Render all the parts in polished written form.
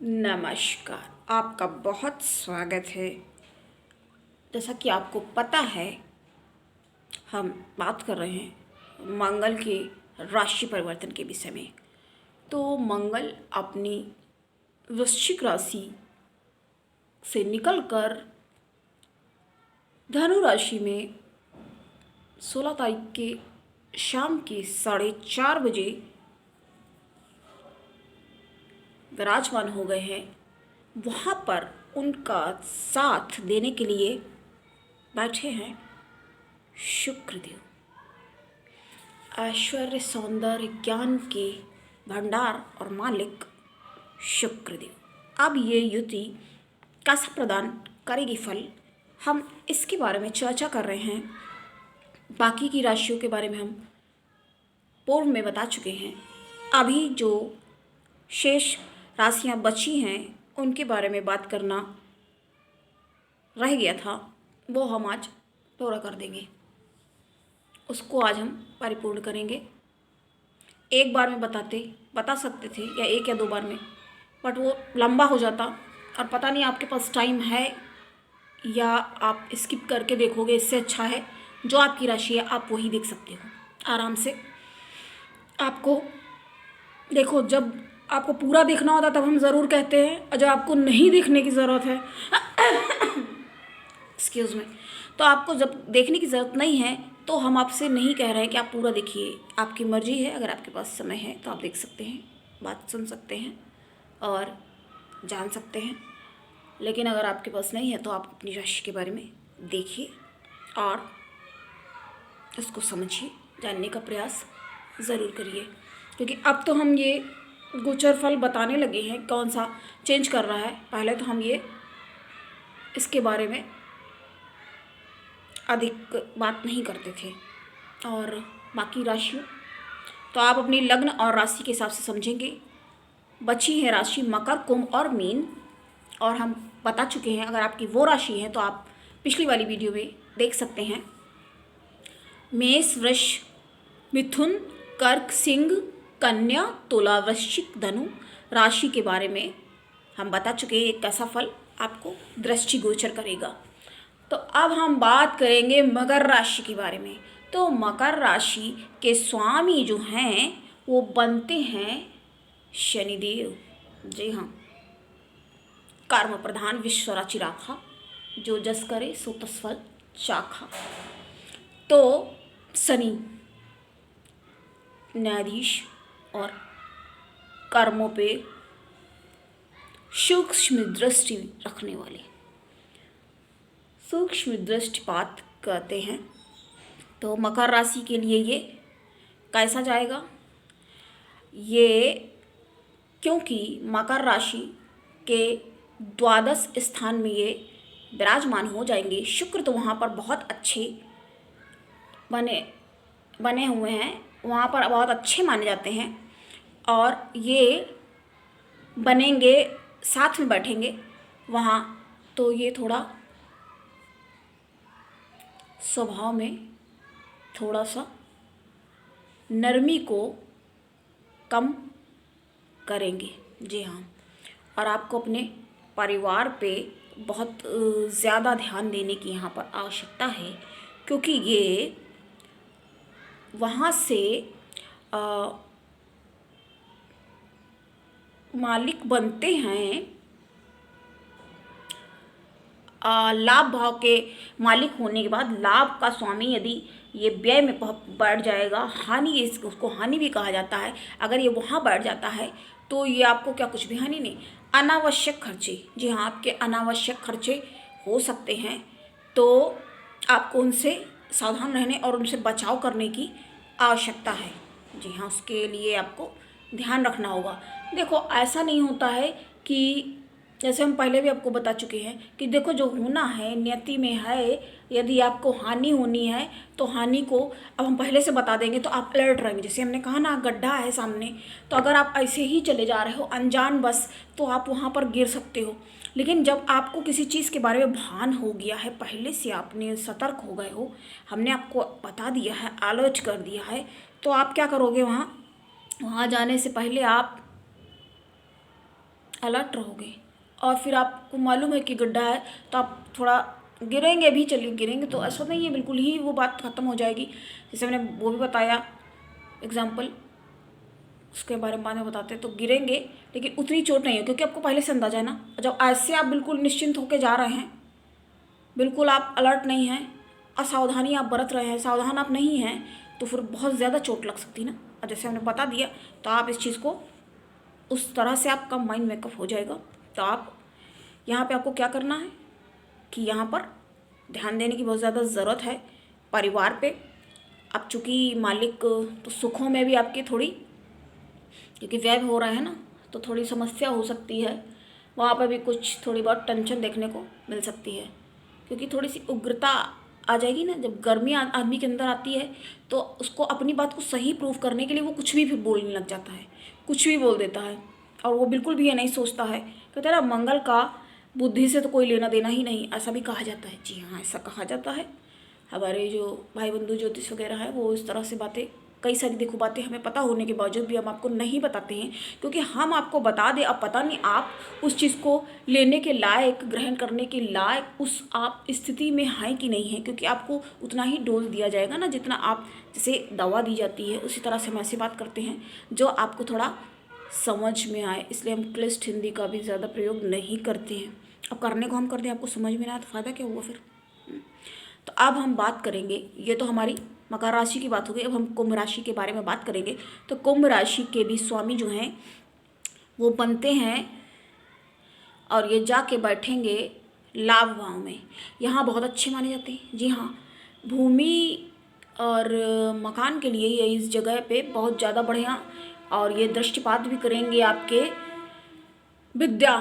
नमस्कार। आपका बहुत स्वागत है। जैसा कि आपको पता है, हम बात कर रहे हैं मंगल के राशि परिवर्तन के विषय में। तो मंगल अपनी वृश्चिक राशि से निकलकर धनु राशि में 16 तारीख के शाम के 4:30 बजे विराजमान हो गए हैं। वहाँ पर उनका साथ देने के लिए बैठे हैं शुक्रदेव, ऐश्वर्य सौंदर्य ज्ञान के भंडार और मालिक शुक्रदेव। अब ये युति कैसा प्रदान करेगी फल, हम इसके बारे में चर्चा कर रहे हैं। बाकी की राशियों के बारे में हम पूर्व में बता चुके हैं। अभी जो शेष राशियां बची हैं उनके बारे में बात करना रह गया था, वो हम आज पूरा कर देंगे। उसको आज हम परिपूर्ण करेंगे। एक बार में बता सकते थे या एक या दो बार में, बट वो लंबा हो जाता और पता नहीं आपके पास टाइम है या आप स्किप करके देखोगे। इससे अच्छा है जो आपकी राशि है आप वही देख सकते हो आराम से। आपको देखो, जब आपको पूरा देखना होता तब हम ज़रूर कहते हैं, और जब आपको नहीं देखने की ज़रूरत है एक्सक्यूज़ मी, तो आपको जब देखने की ज़रूरत नहीं है तो हम आपसे नहीं कह रहे हैं कि आप पूरा देखिए। आपकी मर्ज़ी है, अगर आपके पास समय है तो आप देख सकते हैं, बात सुन सकते हैं और जान सकते हैं। लेकिन अगर आपके पास नहीं है तो आप अपनी राशि के बारे में देखिए और उसको समझिए, जानने का प्रयास ज़रूर करिए। क्योंकि अब तो हम ये गोचर फल बताने लगे हैं कौन सा चेंज कर रहा है। पहले तो हम ये इसके बारे में अधिक बात नहीं करते थे। और बाकी राशियों तो आप अपनी लग्न और राशि के हिसाब से समझेंगे। बची है राशि मकर, कुंभ और मीन, और हम बता चुके हैं। अगर आपकी वो राशि है तो आप पिछली वाली वीडियो में देख सकते हैं। मेष, वृष, मिथुन, कर्क, सिंह, कन्या, तुला, वृश्चिक, धनु राशि के बारे में हम बता चुके हैं कैसा फल आपको दृष्टिगोचर करेगा। तो अब हम बात करेंगे मकर राशि के बारे में। तो मकर राशि के स्वामी जो हैं वो बनते हैं शनिदेव। जी हाँ, कर्म प्रधान विश्वराचि राखा, जो जस करे सो तस फल चाखा। तो शनि न्यायाधीश और कर्मों पे सूक्ष्म दृष्टि रखने वाले, सूक्ष्म दृष्टिपात कहते हैं। तो मकर राशि के लिए ये कैसा जाएगा? ये क्योंकि मकर राशि के द्वादश स्थान में ये विराजमान हो जाएंगे। शुक्र तो वहाँ पर बहुत अच्छे बने हुए हैं, वहाँ पर बहुत अच्छे माने जाते हैं, और ये बनेंगे साथ में बैठेंगे वहाँ। तो ये थोड़ा स्वभाव में थोड़ा सा नरमी को कम करेंगे। जी हाँ, और आपको अपने परिवार पे बहुत ज़्यादा ध्यान देने की यहाँ पर आवश्यकता है, क्योंकि ये वहाँ से मालिक बनते हैं। लाभ भाव के मालिक होने के बाद लाभ का स्वामी यदि ये व्यय में बैठ जाएगा, हानि, उसको हानि भी कहा जाता है। अगर ये वहाँ बैठ जाता है तो ये आपको क्या कुछ भी हानि नहीं, अनावश्यक खर्चे। जी हाँ, आपके अनावश्यक खर्चे हो सकते हैं, तो आपको उनसे सावधान रहने और उनसे बचाव करने की आवश्यकता है। जी हाँ, उसके लिए आपको ध्यान रखना होगा। देखो, ऐसा नहीं होता है कि जैसे हम पहले भी आपको बता चुके हैं कि देखो, जो होना है नियति में है। यदि आपको हानि होनी है तो हानि को अब हम पहले से बता देंगे तो आप अलर्ट रहेंगे। जैसे हमने कहा ना, गड्ढा है सामने, तो अगर आप ऐसे ही चले जा रहे हो अनजान बस, तो आप वहाँ पर गिर सकते हो। लेकिन जब आपको किसी चीज़ के बारे में भान हो गया है, पहले से आपने सतर्क हो गए हो, हमने आपको बता दिया है, अलर्ट कर दिया है, तो आप क्या करोगे? वहाँ जाने से पहले आप अलर्ट रहोगे। और फिर आपको मालूम है कि गड्ढा है तो आप थोड़ा गिरेंगे भी, चलिए गिरेंगे तो ऐसा नहीं है, बिल्कुल ही वो बात ख़त्म हो जाएगी। जैसे मैंने वो भी बताया एग्जाम्पल, उसके बारे में बाद में बताते हैं। तो गिरेंगे लेकिन उतनी चोट नहीं है क्योंकि आपको पहले से अंदाजा है ना। जब ऐसे आप बिल्कुल निश्चिंत होकर जा रहे हैं, बिल्कुल आप अलर्ट नहीं हैं, असावधानी आप बरत रहे हैं, सावधान आप नहीं हैं, तो फिर बहुत ज़्यादा चोट लग सकती है ना। और जैसे हमने बता दिया तो आप इस चीज़ को उस तरह से आपका माइंड मेकअप हो जाएगा। तो आप यहाँ पे आपको क्या करना है कि यहाँ पर ध्यान देने की बहुत ज़्यादा ज़रूरत है परिवार पे। अब चूँकि मालिक तो सुखों में भी आपकी थोड़ी, क्योंकि व्यय हो रहा है ना, तो थोड़ी समस्या हो सकती है। वहाँ पर भी कुछ थोड़ी बहुत टेंशन देखने को मिल सकती है क्योंकि थोड़ी सी उग्रता आ जाएगी ना। जब गर्मी आदमी के अंदर आती है तो उसको अपनी बात को सही प्रूव करने के लिए वो कुछ भी फिर बोलने लग जाता है, कुछ भी बोल देता है। और वो बिल्कुल भी ये नहीं सोचता है, कहते हैं ना मंगल का बुद्धि से तो कोई लेना देना ही नहीं, ऐसा भी कहा जाता है। जी हाँ, ऐसा कहा जाता है। हमारे जो भाई बंधु ज्योतिष वगैरह है वो इस तरह से बातें, कई सारी देखो बातें हमें पता होने के बावजूद भी हम आपको नहीं बताते हैं क्योंकि हम आपको बता दें, अब पता नहीं आप उस चीज़ को लेने के लायक, ग्रहण करने के लायक उस आप स्थिति में हैं कि नहीं है। क्योंकि आपको उतना ही डोज दिया जाएगा ना जितना आप, जैसे दवा दी जाती है उसी तरह से हम ऐसी बात करते हैं जो आपको थोड़ा समझ में आए। इसलिए हम क्लिष्ट हिंदी का भी ज़्यादा प्रयोग नहीं करते हैं। अब करने को हम करते हैं, आपको समझ में ना आए तो फ़ायदा क्या हुआ फिर। तो अब हम बात करेंगे, ये तो हमारी मकर राशि की बात हो गई। अब हम कुंभ राशि के बारे में बात करेंगे। तो कुंभ राशि के भी स्वामी जो हैं वो बनते हैं और ये जाके बैठेंगे लाभ भाव में। यहाँ बहुत अच्छे माने जाते हैं। जी हाँ, भूमि और मकान के लिए ये इस जगह पे बहुत ज़्यादा बढ़िया, और ये दृष्टिपात भी करेंगे आपके विद्या,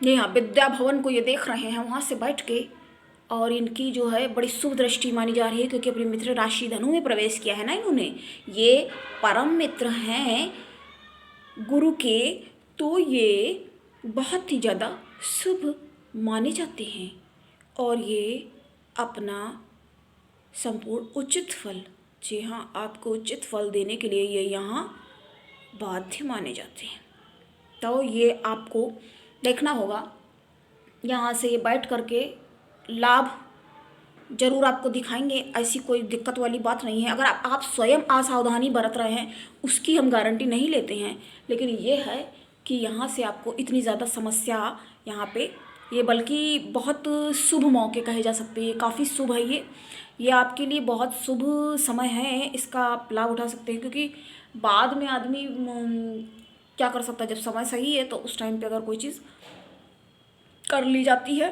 जी हाँ, विद्या भवन को ये देख रहे हैं वहाँ से बैठ के। और इनकी जो है बड़ी शुभ दृष्टि मानी जा रही है क्योंकि अपनी मित्र राशि धनु में प्रवेश किया है ना इन्होंने। ये परम मित्र हैं गुरु के, तो ये बहुत ही ज़्यादा शुभ माने जाते हैं और ये अपना संपूर्ण उचित फल, जी हाँ, आपको उचित फल देने के लिए ये यहाँ बाध्य माने जाते हैं। तो ये आपको देखना होगा, यहाँ से ये बैठ करके लाभ जरूर आपको दिखाएंगे। ऐसी कोई दिक्कत वाली बात नहीं है। अगर आप स्वयं असावधानी बरत रहे हैं उसकी हम गारंटी नहीं लेते हैं, लेकिन ये है कि यहाँ से आपको इतनी ज़्यादा समस्या यहाँ पे, ये बल्कि बहुत शुभ मौके कहे जा सकते हैं। काफ़ी शुभ है ये आपके लिए बहुत शुभ समय है, इसका आप लाभ उठा सकते हैं। क्योंकि बाद में आदमी क्या कर सकता है, जब समय सही है तो उस टाइम पे अगर कोई चीज़ कर ली जाती है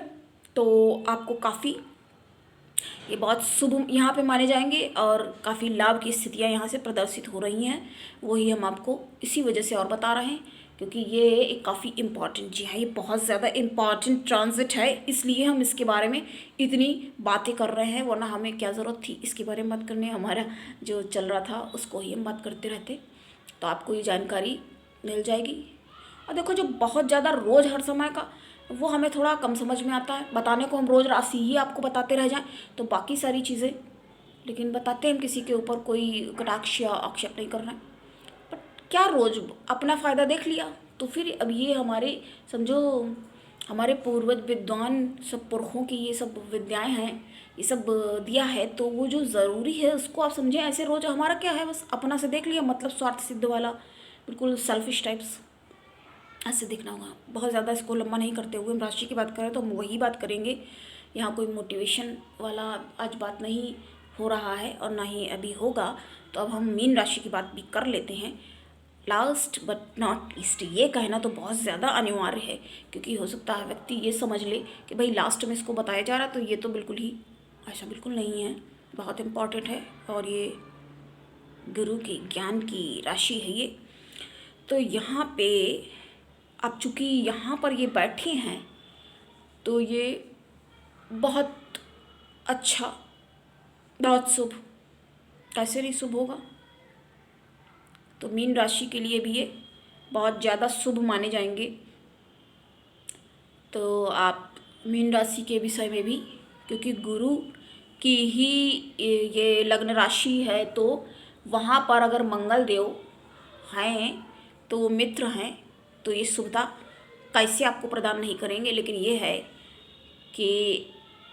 तो आपको काफ़ी ये बहुत शुभ यहाँ पे माने जाएंगे और काफ़ी लाभ की स्थितियाँ यहाँ से प्रदर्शित हो रही हैं। वही हम आपको इसी वजह से और बता रहे हैं क्योंकि ये एक काफ़ी इम्पॉर्टेंट, जी हाँ, ये बहुत ज़्यादा इम्पॉर्टेंट ट्रांजिट है, इसलिए हम इसके बारे में इतनी बातें कर रहे हैं। वरना हमें क्या ज़रूरत थी इसके बारे में बात करने, हमारा जो चल रहा था उसको ही हम बात करते रहते। तो आपको ये जानकारी मिल जाएगी। और देखो, जो बहुत ज़्यादा रोज़ हर समय का वो हमें थोड़ा कम समझ में आता है। बताने को हम रोज़ राशि ही आपको बताते रह जाएं तो बाकी सारी चीज़ें, लेकिन बताते हम किसी के ऊपर कोई कटाक्ष या आक्षेप नहीं कर रहे हैं। बट क्या रोज़ अपना फ़ायदा देख लिया तो फिर अब ये हमारे समझो हमारे पूर्वज विद्वान सब पुरखों की ये सब विद्याएं हैं, ये सब दिया है, तो वो जो ज़रूरी है उसको आप समझें। ऐसे रोज़ हमारा क्या है, बस अपना से देख लिया, मतलब स्वार्थ सिद्ध वाला, बिल्कुल सेल्फिश टाइप्स, ऐसे दिखना होगा। बहुत ज़्यादा इसको लंबा नहीं करते हुए हम राशि की बात करें तो हम वही बात करेंगे। यहाँ कोई मोटिवेशन वाला आज बात नहीं हो रहा है और ना ही अभी होगा। तो अब हम मीन राशि की बात भी कर लेते हैं। लास्ट बट नॉट लीस्ट, ये कहना तो बहुत ज़्यादा अनिवार्य है क्योंकि हो सकता है व्यक्ति ये समझ ले कि भाई लास्ट में इसको बताया जा रहा है, तो ये तो बिल्कुल ही ऐसा बिल्कुल नहीं है, बहुत इम्पॉर्टेंट है और ये गुरु के ज्ञान की राशि है ये। तो यहाँ पे अब चूँकि यहाँ पर ये बैठे हैं तो ये बहुत अच्छा, बहुत शुभ, कैसे नहीं शुभ होगा। तो मीन राशि के लिए भी ये बहुत ज़्यादा शुभ माने जाएंगे। तो आप मीन राशि के विषय में भी, क्योंकि गुरु की ही ये लग्न राशि है, तो वहाँ पर अगर मंगल देव हैं तो वो मित्र हैं, तो ये शुभता कैसे आपको प्रदान नहीं करेंगे, लेकिन ये है कि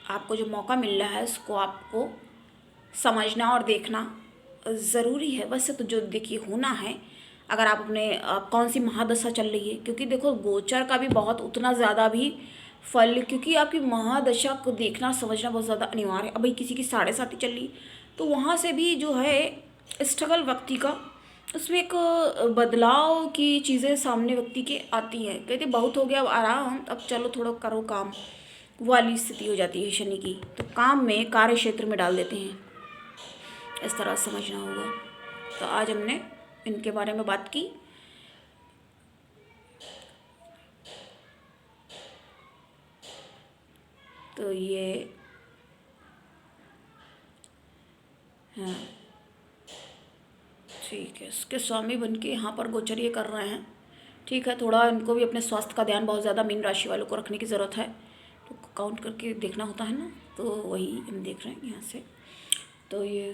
आपको जो मौका मिल रहा है उसको आपको समझना और देखना ज़रूरी है। वैसे तो जो देखिए होना है, अगर आप अपने कौन सी महादशा चल रही है, क्योंकि देखो गोचर का भी बहुत उतना ज़्यादा भी फल, क्योंकि आपकी महादशा को देखना समझना बहुत ज़्यादा अनिवार्य है। अब भाई किसी की 7.5 चल रही, तो वहाँ से भी जो है स्ट्रगल व्यक्ति का, उसमें एक बदलाव की चीज़ें सामने व्यक्ति के आती हैं। कहते बहुत हो गया अब आराम, अब चलो थोड़ा करो काम वाली स्थिति हो जाती है शनि की, तो काम में कार्य क्षेत्र में डाल देते हैं। इस तरह समझना होगा। तो आज हमने इनके बारे में बात की। तो ये हाँ ठीक है, इसके स्वामी बन के यहाँ पर गोचर ये कर रहे हैं। ठीक है, थोड़ा इनको भी अपने स्वास्थ्य का ध्यान बहुत ज़्यादा मीन राशि वालों को रखने की ज़रूरत है, तो काउंट करके देखना होता है ना, तो वही हम देख रहे हैं यहाँ से। तो ये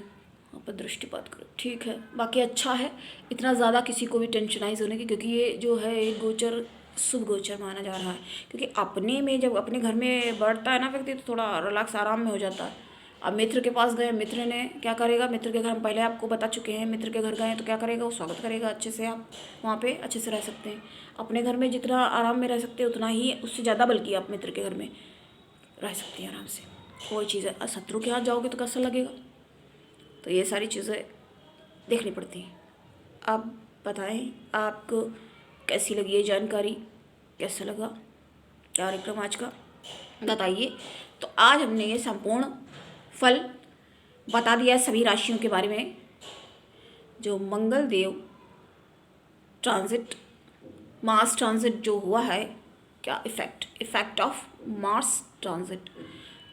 यहाँ पर दृष्टिपात करो, ठीक है। बाकी अच्छा है, इतना ज़्यादा किसी को भी टेंशनाइज होने की, क्योंकि ये जो है एक गोचर शुभ गोचर माना जा रहा है। क्योंकि अपने में जब अपने घर में बढ़ता है ना व्यक्ति, तो थोड़ा रिलैक्स आराम में हो जाता है। अब मित्र के पास गए, मित्र ने क्या करेगा, मित्र के घर हम पहले आपको बता चुके हैं, मित्र के घर गए तो क्या करेगा, वो स्वागत करेगा अच्छे से, आप वहाँ पे अच्छे से रह सकते हैं। अपने घर में जितना आराम में रह सकते हैं उतना ही, उससे ज़्यादा बल्कि आप मित्र के घर में रह सकते हैं आराम से। कोई चीज़ है, शत्रु के हाथ जाओगे तो कैसा लगेगा, तो ये सारी चीज़ें देखनी पड़ती हैं। आप बताएं आपको कैसी लगी ये जानकारी, कैसा लगा कार्यक्रम आज का, बताइए। तो आज हमने ये संपूर्ण फल बता दिया सभी राशियों के बारे में। जो मंगल देव ट्रांजिट, मार्स ट्रांजिट जो हुआ है, क्या इफेक्ट ऑफ मार्स ट्रांजिट,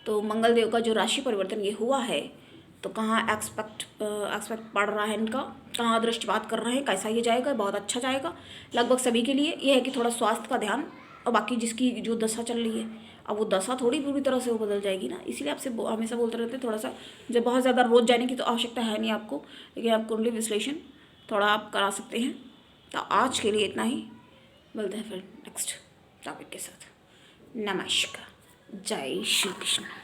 तो मंगल देव का जो राशि परिवर्तन ये हुआ है, तो कहाँ एक्सपेक्ट पड़ रहा है इनका, कहाँ दृष्टिपात कर रहे हैं, कैसा ये जाएगा, बहुत अच्छा जाएगा लगभग सभी के लिए। ये है कि थोड़ा स्वास्थ्य का ध्यान, और बाकी जिसकी जो दशा चल रही है, अब वो दशा थोड़ी पूरी तरह से वो बदल जाएगी ना, इसीलिए आपसे हमेशा बोलते रहते हैं थोड़ा सा, जब बहुत ज़्यादा रोज जाने की तो आवश्यकता है नहीं आपको, लेकिन आप कुंडली विश्लेषण थोड़ा आप करा सकते हैं। तो आज के लिए इतना ही, मिलते हैं फिर नेक्स्ट टॉपिक के साथ। नमस्कार, जय श्री कृष्ण।